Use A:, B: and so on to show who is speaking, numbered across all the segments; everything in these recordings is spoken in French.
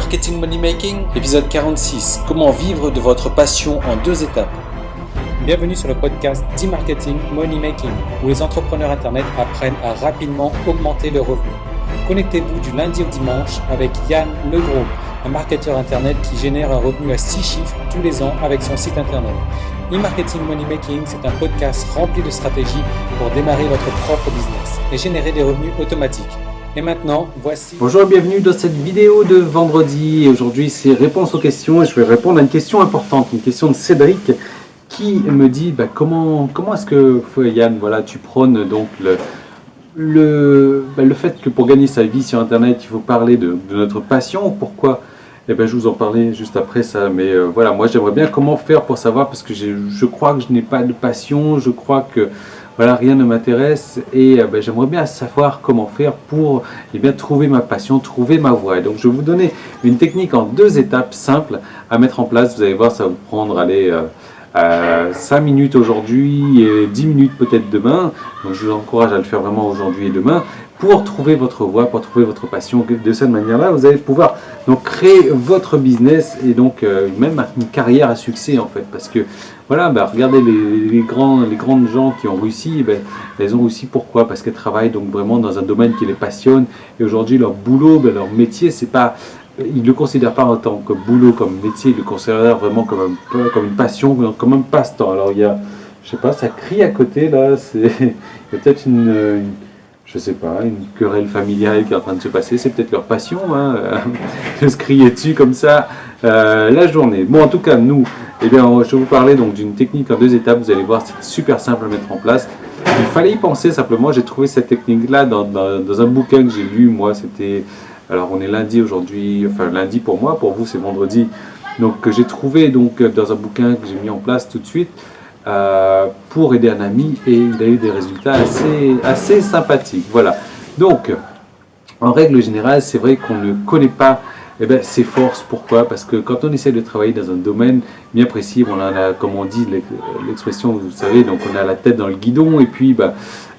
A: Marketing Money Making, épisode 46. Comment vivre de votre passion en 2 étapes. Bienvenue sur le podcast d'e-marketing Money Making, où les entrepreneurs internet apprennent à rapidement augmenter leurs revenus. Connectez-vous du lundi au dimanche avec Yann Legros, un marketeur internet qui génère un revenu à 6 chiffres tous les ans avec son site internet. E-marketing Money Making, c'est un podcast rempli de stratégies pour démarrer votre propre business et générer des revenus automatiques. Et maintenant, voici...
B: Bonjour et bienvenue dans cette vidéo de vendredi. Et aujourd'hui, c'est réponse aux questions et je vais répondre à une question importante, une question de Cédric qui me dit comment est-ce que Yann, voilà, tu prônes donc le fait que pour gagner sa vie sur Internet, il faut parler de notre passion. Pourquoi? Eh ben, je vous en parlais juste après ça, mais voilà, moi j'aimerais bien comment faire pour savoir, parce que je crois que je n'ai pas de passion, je crois que voilà, rien ne m'intéresse et j'aimerais bien savoir comment faire pour trouver ma passion, trouver ma voie. Et donc je vais vous donner une technique en 2 étapes simples à mettre en place. Vous allez voir, ça va vous prendre 5 minutes aujourd'hui et 10 minutes peut-être demain. Donc je vous encourage à le faire vraiment aujourd'hui et demain pour trouver votre voie, pour trouver votre passion. De cette manière-là, vous allez pouvoir donc créer votre business et donc même une carrière à succès en fait. Parce que voilà, regardez les grandes gens qui ont réussi, elles ont réussi pourquoi? Parce qu'elles travaillent donc vraiment dans un domaine qui les passionne. Et aujourd'hui, leur boulot, leur métier, c'est pas... Ils ne le considèrent pas en tant que boulot, comme métier, ils le considèrent vraiment comme une passion, comme un passe-temps. Alors il y a, je sais pas, ça crie à côté là, il y a peut-être je sais pas, une querelle familiale qui est en train de se passer, c'est peut-être leur passion, de se crier dessus comme ça la journée. Bon, en tout cas, nous, je vais vous parler donc d'une technique en 2 étapes, vous allez voir, c'est super simple à mettre en place. Il fallait y penser simplement, j'ai trouvé cette technique-là dans un bouquin que j'ai lu, moi, c'était... Alors on est lundi aujourd'hui, enfin lundi pour moi, pour vous c'est vendredi. Donc que j'ai trouvé donc dans un bouquin que j'ai mis en place tout de suite pour aider un ami et il a eu des résultats assez sympathiques. Voilà. Donc en règle générale, c'est vrai qu'on ne connaît pas ses forces. Pourquoi? Parce que quand on essaie de travailler dans un domaine bien précis, on en a, comme on dit l'expression, vous savez, donc on a la tête dans le guidon et puis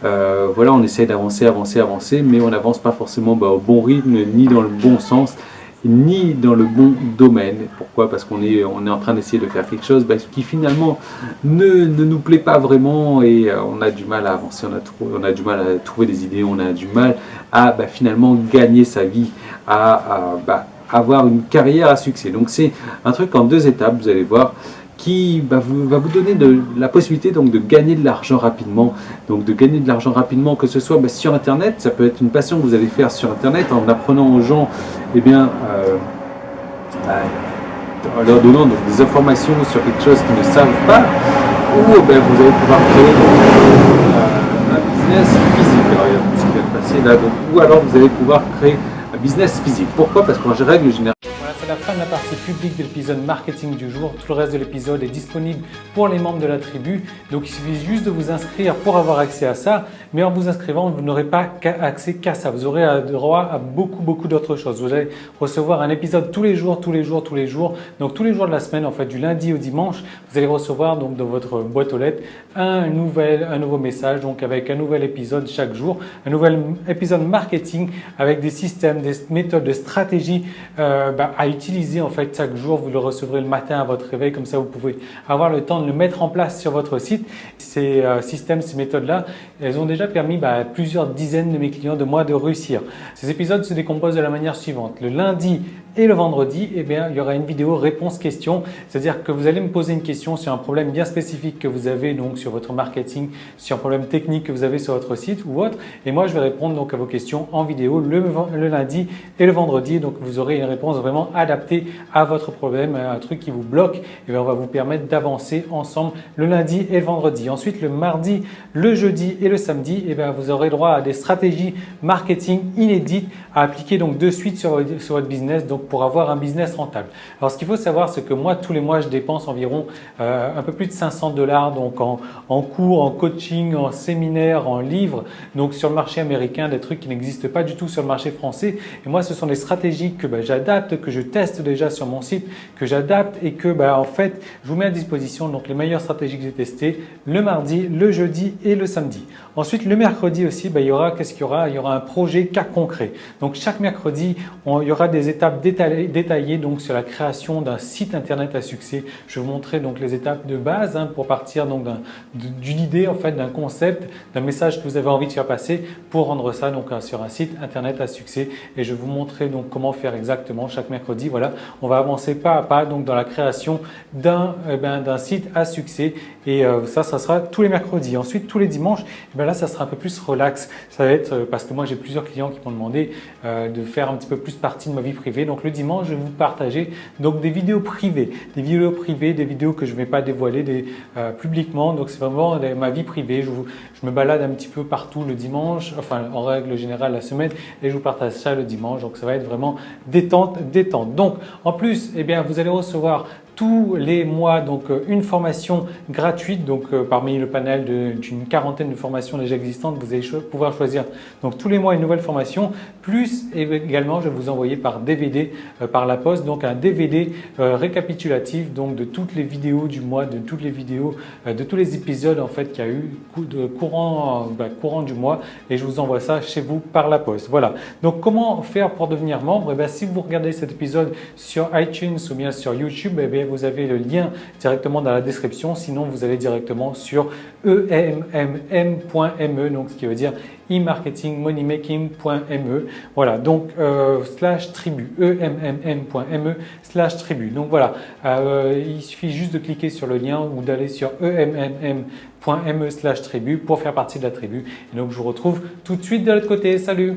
B: voilà, on essaie d'avancer, mais on n'avance pas forcément au bon rythme, ni dans le bon sens, ni dans le bon domaine. Pourquoi? Parce qu'on est en train d'essayer de faire quelque chose qui finalement ne nous plaît pas vraiment et on a du mal à avancer, on a du mal à trouver des idées, on a du mal à finalement gagner sa vie, à avoir une carrière à succès. Donc c'est un truc en 2 étapes, vous allez voir, qui va vous donner la possibilité donc de gagner de l'argent rapidement. Donc de gagner de l'argent rapidement, que ce soit sur Internet, ça peut être une passion que vous allez faire sur Internet en apprenant aux gens, en leur donnant donc des informations sur quelque chose qu'ils ne savent pas, ou vous allez pouvoir créer un business physique. Alors il y a tout ce qui vient de passer là, ou alors vous allez pouvoir créer un business physique. Pourquoi? Parce qu'en règle générale,
A: c'est la fin de la partie publique de l'épisode marketing du jour. Tout le reste de l'épisode est disponible pour les membres de la tribu. Donc il suffit juste de vous inscrire pour avoir accès à ça. Mais en vous inscrivant, vous n'aurez pas accès qu'à ça. Vous aurez droit à beaucoup d'autres choses. Vous allez recevoir un épisode tous les jours. Donc tous les jours de la semaine, en fait, du lundi au dimanche, vous allez recevoir donc dans votre boîte aux lettres un nouveau message, donc avec un nouvel épisode chaque jour, un nouvel épisode marketing avec des systèmes, des méthodes, des stratégies à utiliser en fait chaque jour. Vous le recevrez le matin à votre réveil, comme ça vous pouvez avoir le temps de le mettre en place sur votre site. Ces systèmes, ces méthodes-là, elles ont déjà permis à plusieurs dizaines de mes clients de moi de réussir. Ces épisodes se décomposent de la manière suivante. Le lundi et le vendredi, il y aura une vidéo réponse-question, c'est-à-dire que vous allez me poser une question sur un problème bien spécifique que vous avez donc sur votre marketing, sur un problème technique que vous avez sur votre site ou autre, et moi je vais répondre donc à vos questions en vidéo le lundi et le vendredi. Donc vous aurez une réponse vraiment adaptée à votre problème, un truc qui vous bloque, et on va vous permettre d'avancer ensemble le lundi et le vendredi. Ensuite, le mardi, le jeudi et le samedi, vous aurez droit à des stratégies marketing inédites à appliquer donc de suite sur votre business, donc pour avoir un business rentable. Alors ce qu'il faut savoir, c'est que moi tous les mois je dépense environ un peu plus de $500 donc en cours, en coaching, en séminaire, en livres, donc sur le marché américain, des trucs qui n'existent pas du tout sur le marché français. Et moi ce sont des stratégies que j'adapte, que je teste déjà sur mon site, que j'adapte et que en fait je vous mets à disposition donc les meilleures stratégies que j'ai testées le mardi, le jeudi et le samedi. Ensuite le mercredi aussi, il y aura qu'est-ce qu'il y aura? Il y aura un projet cas concret. Donc chaque mercredi, il y aura des étapes détaillées donc sur la création d'un site internet à succès. Je vais vous montrer donc les étapes de base pour partir donc d'une idée en fait, d'un concept, d'un message que vous avez envie de faire passer pour rendre ça donc sur un site internet à succès. Et je vais vous montrer donc comment faire exactement chaque mercredi. Voilà, on va avancer pas à pas donc dans la création d'un site à succès. Et ça sera tous les mercredis. Ensuite, tous les dimanches, là, ça sera un peu plus relax. Ça va être parce que moi, j'ai plusieurs clients qui m'ont demandé de faire un petit peu plus partie de ma vie privée. Donc, le dimanche, je vais vous partager donc des vidéos privées, des vidéos que je ne vais pas dévoiler publiquement. Donc, c'est vraiment ma vie privée. Je me balade un petit peu partout le dimanche, enfin, en règle générale la semaine, et je vous partage ça le dimanche. Donc, ça va être vraiment détente. Donc, en plus, vous allez recevoir tous les mois donc une formation gratuite donc parmi le panel d'une quarantaine de formations déjà existantes, vous allez pouvoir choisir donc tous les mois une nouvelle formation, plus également je vais vous envoyer par DVD par la poste donc un DVD récapitulatif donc de toutes les vidéos du mois, de toutes les vidéos de tous les épisodes en fait qu'il y a eu courant du mois, et je vous envoie ça chez vous par la poste. Voilà, donc comment faire pour devenir membre? Si vous regardez cet épisode sur iTunes ou bien sur YouTube, vous avez le lien directement dans la description. Sinon, vous allez directement sur emmm.me, donc ce qui veut dire e-marketingmoneymaking.me. Voilà, donc /tribu, emmm.me/tribu. Donc voilà, il suffit juste de cliquer sur le lien ou d'aller sur emmm.me/tribu pour faire partie de la tribu. Et donc, je vous retrouve tout de suite de l'autre côté. Salut!